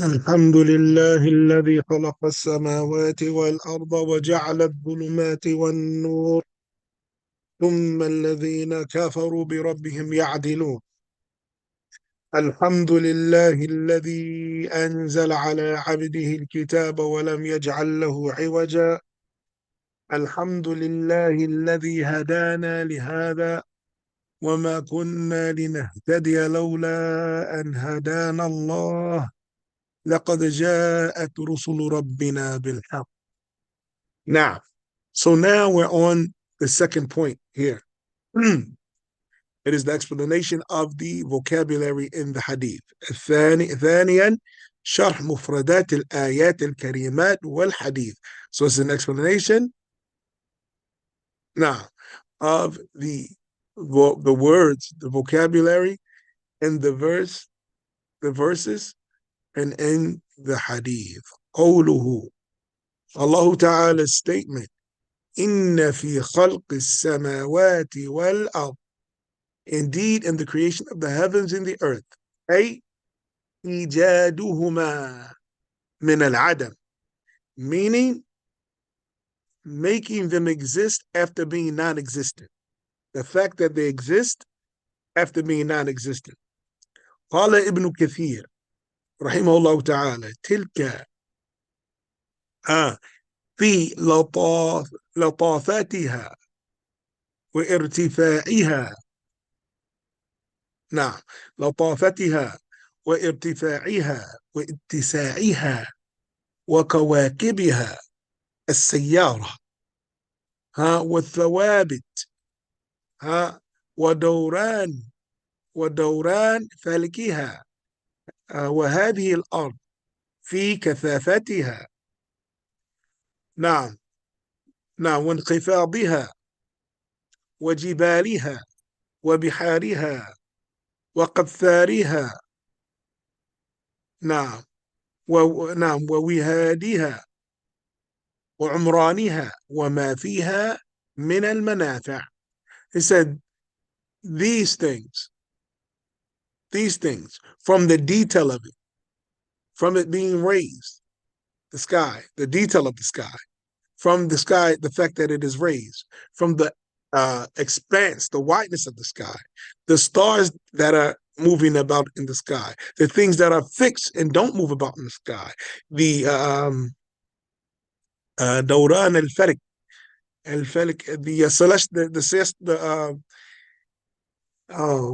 الحمد لله الذي خلق السماوات والأرض وجعل الظلمات والنور ثم الذين كفروا بربهم يعدلون. الحمد لله الذي أنزل على عبده الكتاب ولم يجعل له عوجا. الحمد لله الذي هدانا لهذا وما كنا لنهتدي لولا أن هدانا الله لقد جاءت رسل ربنا بالحق. Now, so now we're on the second point here. It is the explanation of the vocabulary in the hadith. ثانيا شرح مفردات الآيات الكريمات والحديث. So it's an explanation now of the words, the vocabulary in the verses, and in the hadith. قوله, Allah Ta'ala's statement, إن في خلق السماوات والأرض, indeed in the creation of the heavens and the earth, أي إيجادهما من العدم, meaning making them exist after being non-existent. The fact that they exist after being non-existent. قال ابن كثير رحمه الله تعالى تلك في لطافتها وارتفاعها. نعم، لطافتها وارتفاعها واتساعها وكواكبها السيارة والثوابت ودوران فلكها وهذه الأرض في كثافتها. نعم وانخفاضها وجبالها وبحارها وقثارها. نعم ووهادها وعمرانها وما فيها من المنافع. He said these things from the detail of it, from it being raised, the sky, the detail of the sky, from the sky, the fact that it is raised, from the expanse, the wideness of the sky, the stars that are moving about in the sky, the things that are fixed and don't move about in the sky, the Dawran al-Falik, the celestial,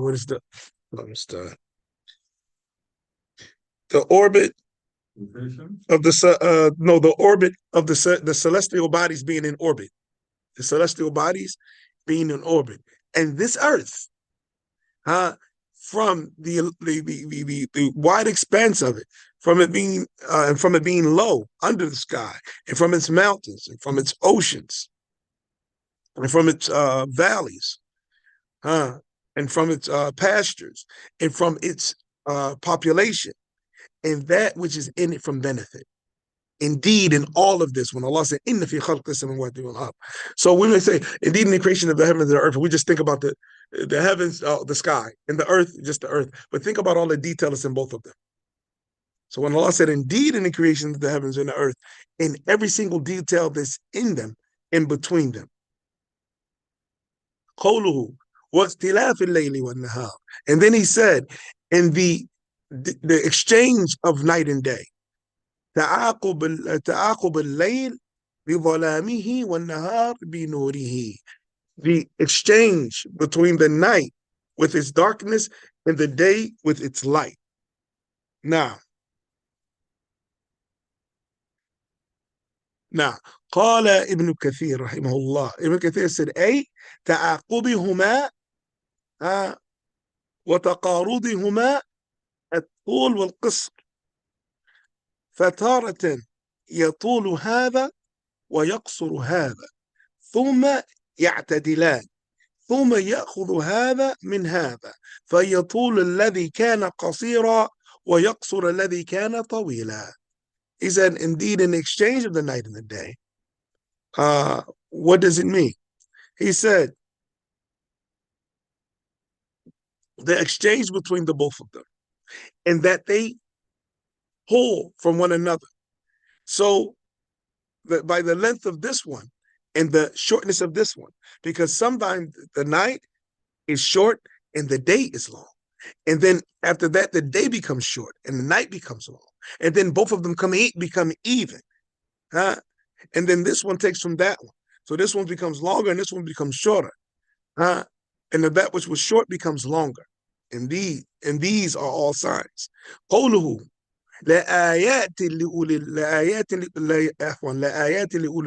what is the orbit of the orbit of the celestial bodies being in orbit, the celestial bodies being in orbit, and this earth, from the wide expanse of it, from it being low under the sky, and from its mountains, and from its oceans, and from its valleys, and from its pastures, and from its population, and that which is in it from benefit. Indeed, in all of this, when Allah said, "Inna fi khalqi samawati wal ard," so when we say, "Indeed, in the creation of the heavens and the earth," we just think about the heavens, the sky, and the earth, just the earth. But think about all the details in both of them. So when Allah said, "Indeed, in the creation of the heavens and the earth," in every single detail that's in them, in between them. قوله واختلاف الليل والنهار, and then He said, in the exchange of night and day. تعاقب الليل بظلامه والنهار بنوره. The exchange between the night with its darkness and the day with its light. Now, قال ابن كثير رحمه الله, Ibn Kathir said, أي تعاقبهما وتقارضهما الطول والقصر, فتارة يطول هذا ويقصر هذا ثم يعتدلان ثم يأخذ هذا من هذا فيطول الذي كان قصيرا ويقصر الذي كان طويلا. He said, indeed, in the exchange of the night and the day. What does it mean? He said, the exchange between the both of them, and that they pull from one another. So by the length of this one and the shortness of this one, because sometimes the night is short and the day is long. And then after that, the day becomes short and the night becomes long. And then both of them become even. Huh? And then this one takes from that one. So this one becomes longer and this one becomes shorter. Huh? And then that which was short becomes longer. And these are all signs. قوله لآيات لأولي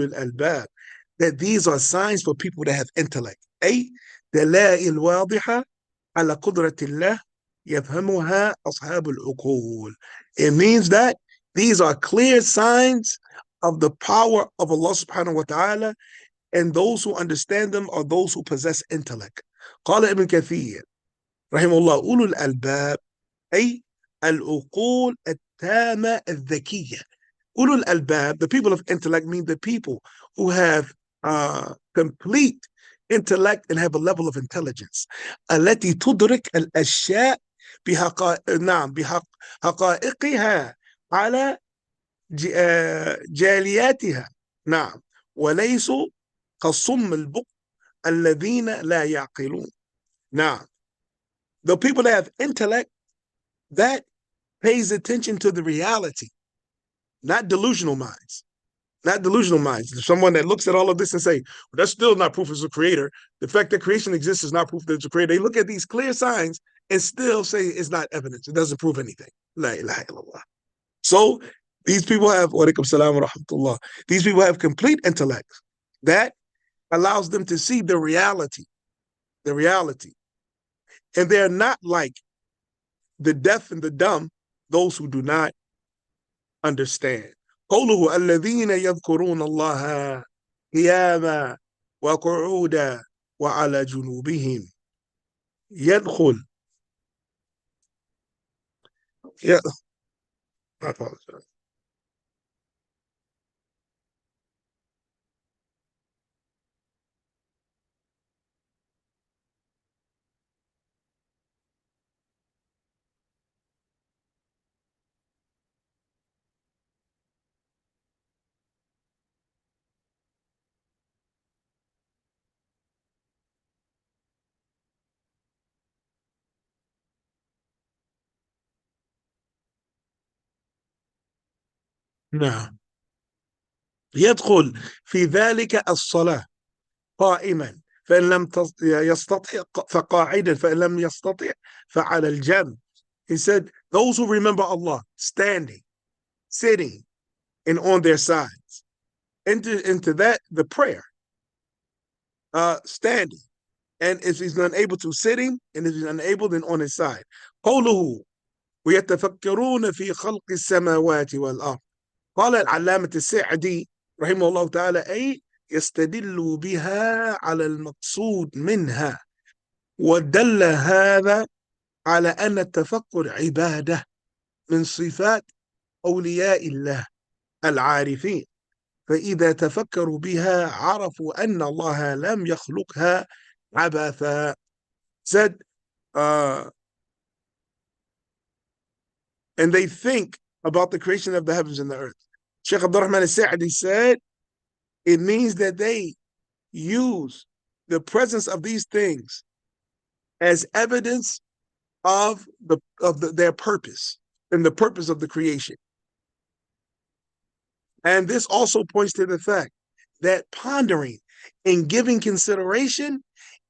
الألباب, that these are signs for people that have intellect. أي دلائل واضحة على قدرة الله يفهمها أصحاب العقول. It means that these are clear signs of the power of Allah subhanahu wa ta'ala, and those who understand them are those who possess intellect. قال ابن كثير رحمه الله أولو الألباب أي العقول التامة الذكية. أولو الألباب, the people of intellect, mean the people who have complete intellect and have a level of intelligence. التي تدرك الأشياء بحقائقها على جالياتها. نعم. وليسوا كالصم البكم الذين لا يعقلون. Now, the people that have intellect, that pays attention to the reality, not delusional minds. Not delusional minds. Someone that looks at all of this and say, well, that's still not proof as a creator. The fact that creation exists is not proof that it's a creator. They look at these clear signs and still say it's not evidence. It doesn't prove anything. La ilaha illallah. So these people have, wa alaikum salam wa rahmatullah, these people have complete intellect that allows them to see the reality. The reality. And they're not like the deaf and the dumb, those who do not understand. قوله الذين يذكرون الله قياما وقعودا وعلى جنوبهم يدخل. Yeah, I apologize. نعم. يدخل في ذلك الصلاة قائما فإن لم يستطع فقاعدا فإن لم يستطع فعلى الجنب. He said, those who remember Allah standing, sitting, and on their sides. Into that, the prayer, standing. And if he's unable to, sitting, and if he's unable, then on his side. قوله ويتفكرون في خلق السماوات والأرض. قال العلامة السعدي رحمه الله تعالى أي يستدل بها على المقصود منها، ودل هذا على أن التفكر عبادة من صفات أولياء الله العارفين، فإذا تفكروا بها عرفوا أن الله لم يخلقها عبثا. Said, and they think about the creation of the heavens and the earth. Sheikh Abdul Rahman al-Sa'di said, it means that they use the presence of these things as evidence of their purpose and the purpose of the creation. And this also points to the fact that pondering and giving consideration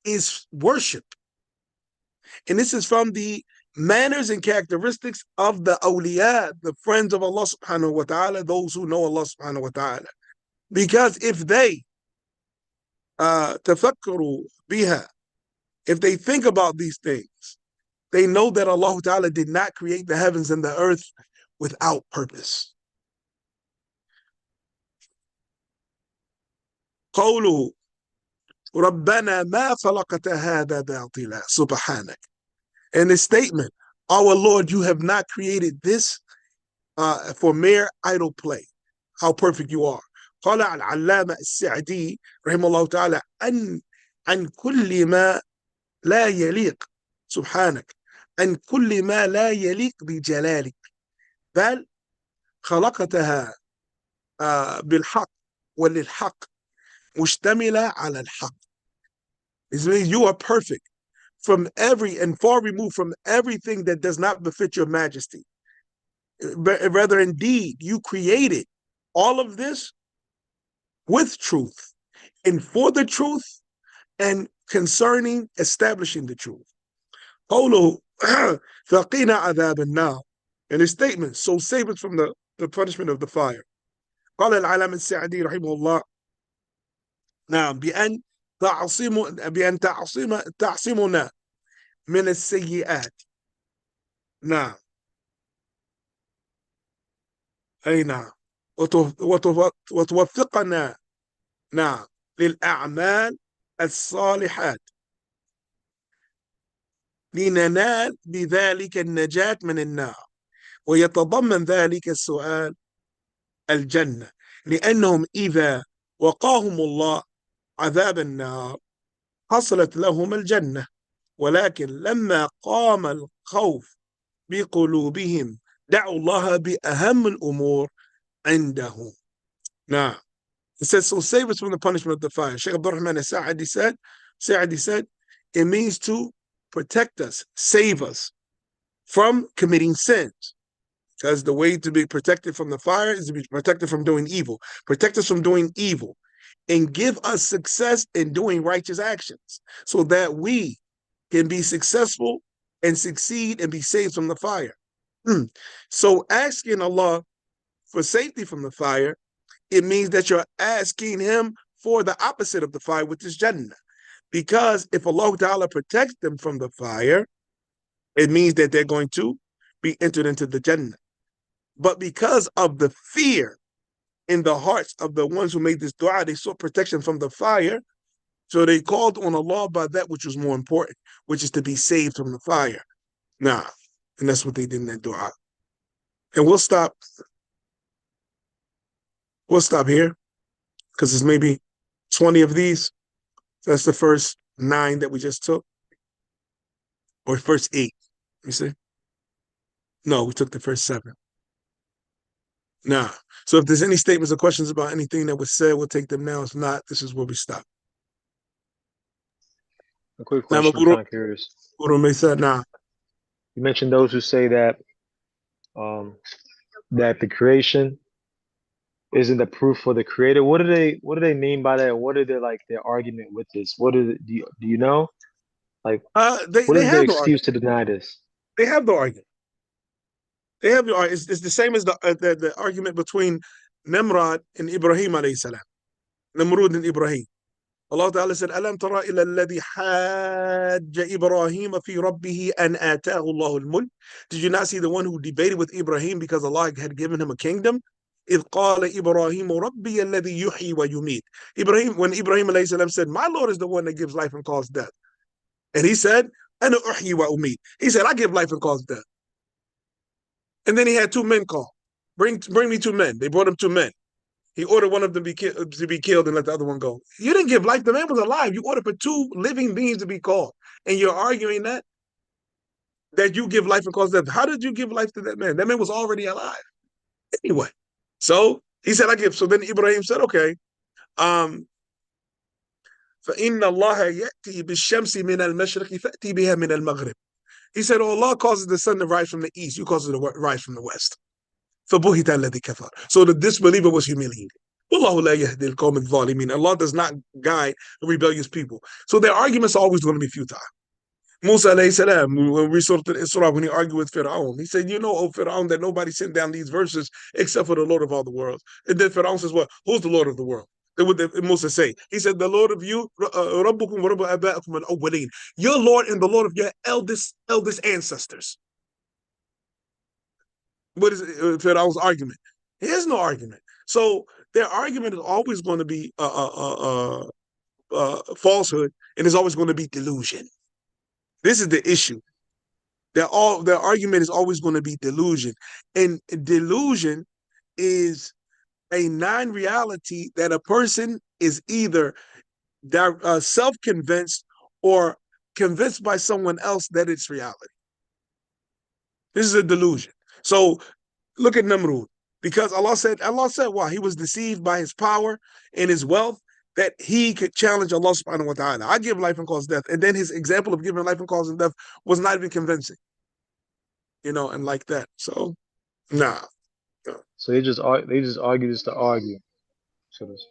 is worship. And this is from the manners and characteristics of the awliya, the friends of Allah subhanahu wa ta'ala, those who know Allah subhanahu wa ta'ala. Because if they tafakkaru biha, if they think about these things, they know that Allah ta'ala did not create the heavens and the earth without purpose. قوله ربنا ما خلقت هذا باطلا سبحانك. In the statement, our Lord, you have not created this for mere idle play. How perfect you are. قال العلامة السعدي رحمه الله تعالى عن كل ما لا يليق سبحانك عن كل ما لا يليق بجلالك بل خلقتها بالحق وللحق مشتملة على الحق. It means you are perfect from every and far removed from everything that does not befit your majesty. Rather, indeed, you created all of this with truth and for the truth and concerning establishing the truth. قوله فقنا عذاب النار. In his statement, so save us from the punishment of the fire. قال العلامة السعدي رحمه الله نعم بأن تعصمنا من السيئات. نعم أي نعم وتوفقنا نعم للأعمال الصالحات لننال بذلك النجاة من النار. ويتضمن ذلك السؤال الجنة لأنهم إذا وقاهم الله عذاب النار حصلت لهم الجنة ولكن لما قام الخوف بقلوبهم دعوا الله بأهم الأمور عندهم. Now, it says, so save us from the punishment of the fire. Sheikh Abdul Rahman Sa'adi said, it means to protect us, save us from committing sins. Because the way to be protected from the fire is to be protected from doing evil. Protect us from doing evil and give us success in doing righteous actions so that we can be successful and succeed and be saved from the fire. So asking Allah for safety from the fire, it means that you're asking him for the opposite of the fire, which is Jannah. Because if Allah Ta'ala protects them from the fire, it means that they're going to be entered into the Jannah. But because of the fear in the hearts of the ones who made this dua, they sought protection from the fire. So they called on Allah by that which was more important, which is to be saved from the fire. Nah, and that's what they did in that dua. And we'll stop here because there's maybe 20 of these. So that's the first 9 that we just took, or first 8. You see? No, we took the first 7. Nah. So if there's any statements or questions about anything that was said, we'll take them now. If not, this is where we stop. A quick question, I'm kind of curious. Nah. You mentioned those who say that that the creation isn't the proof for the creator. What do they mean by that? What are their argument with this? What is it? Do you know? Like, what is the excuse to deny this? They have the argument. They have the argument. It's the same as the argument between Nimrod and Ibrahim alayhi salam. Nimrod and Ibrahim. Allah Ta'ala said, أَلَمْ تَرَى إِلَى الَّذِي حَاجَّ إِبْرَاهِيمَ فِي رَبِّهِ أَنْ آتَاهُ اللَّهُ الْمُلْكَ. Did you not see the one who debated with Ibrahim because Allah had given him a kingdom? إِذْ قَالَ إِبْرَاهِيمُ رَبِّيَ الَّذِي يُحْيِي وَيُمِيتُ. When Ibrahim alayhi salam said, my Lord is the one that gives life and causes death. And he said, أَنَا أُحْيِي وَأُمِيتُ. He said, I give life and cause death. And then he had 2 men call. Bring me 2 men. They brought him 2 men. He ordered one of them to be killed and let the other one go. You didn't give life. The man was alive. You ordered for 2 living beings to be called. And you're arguing that you give life and cause death. How did you give life to that man? That man was already alive. Anyway, so he said, I give. So then Ibrahim said, okay. فَإِنَّ اللَّهَ يَأْتِي بِالشَّمْسِ مِنَ الْمَشْرِقِ فَأْتِي بِهَا مِنَ الْمَغْرِبِ. He said, oh, Allah causes the sun to rise from the east. You cause it to rise from the west. فَبُهِتَ الَّذِي كَفَرَ. So the disbeliever was humiliated. Allah does not guide the rebellious people. So their arguments are always going to be futile. Musa alayhi salam, when we saw the Isra, when he argued with Fir'aun, he said, you know, O Fir'aun, that nobody sent down these verses except for the Lord of all the worlds. And then Fir'aun says, what? Who's the Lord of the world? What did Musa say? He said, the Lord of you, Rabbukum wa Rabbu abaikum al-awwalin. Your Lord and the Lord of your eldest ancestors. What is Fir'aun's argument? He has no argument. So their argument is always going to be falsehood, and it's always going to be delusion. This is the issue. Their argument is always going to be delusion, and delusion is a non-reality that a person is either self-convinced or convinced by someone else that it's reality. This is a delusion. So look at Namrud. Because Allah said, why? He was deceived by his power and his wealth that he could challenge Allah subhanahu wa ta'ala. I give life and cause death. And then his example of giving life and causing death was not even convincing. And like that. So, nah. So they just argue just to argue.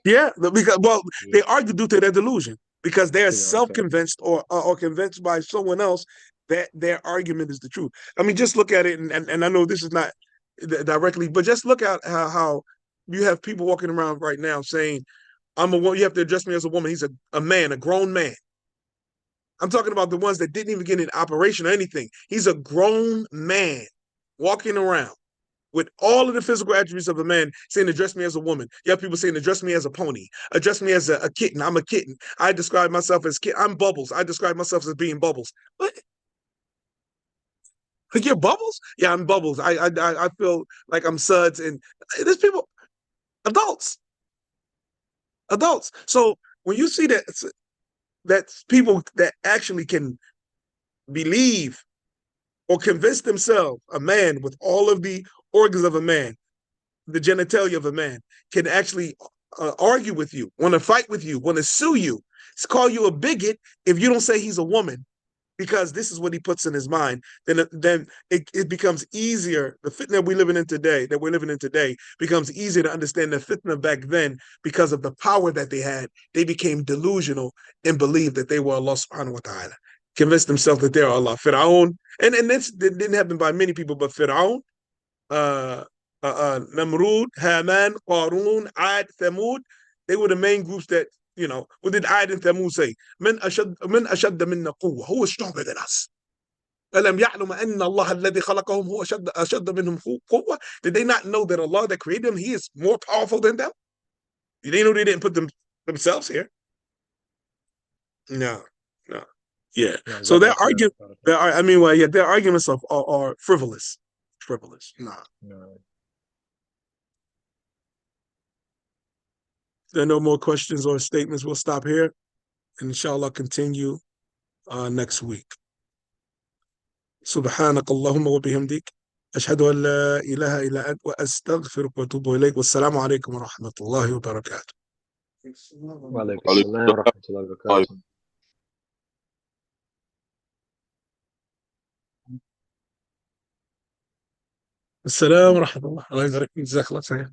Yeah, because they argue due to their delusion because they're self-convinced or convinced by someone else that their argument is the truth. I mean, just look at it, and I know this is not directly, but just look at how you have people walking around right now saying, "I'm a woman. You have to address me as a woman." He's a man, a grown man. I'm talking about the ones that didn't even get in operation or anything. He's a grown man walking around with all of the physical attributes of a man, saying, address me as a woman. You have people saying, address me as a pony. Address me as a kitten. I'm a kitten. I describe myself as kitten. I'm Bubbles. I describe myself as being Bubbles. What? Like, you're Bubbles? Yeah, I'm Bubbles. I feel like I'm Suds. And there's people, adults. So when you see that people that actually can believe or convince themselves, a man with all of the organs of a man, the genitalia of a man, can actually argue with you, want to fight with you, want to sue you, call you a bigot if you don't say he's a woman, because this is what he puts in his mind, then it becomes easier. The fitna we're living in today becomes easier to understand the fitna back then because of the power that they had. They became delusional and believed that they were Allah subhanahu wa ta'ala, convinced themselves that they're Allah. Fir'aun, and this didn't happen by many people, but Fir'aun, Namrud, Haman, Qarun, Ad, Thamud, they were the main groups that, what did Ad and Thamud say? من أشد منا قوة. Who is stronger than us? ألم يعلم أن الله الذي خلقهم هو أشد منهم قوة. Did they not know that Allah that created them, he is more powerful than them? They know they didn't put themselves here. No. Yeah. So their argument, their arguments are frivolous. Nah. No. If there are no more questions or statements, we'll stop here and inshallah continue next week. سبحانك اللهم وبحمدك أشهد أن لا إله إلا أنت وأستغفرك وأتوب إليك والسلام عليكم ورحمة الله وبركاته. وعليكم السلام ورحمة الله وبركاته. السلام ورحمة الله يبارك فيك. جزاك الله خير.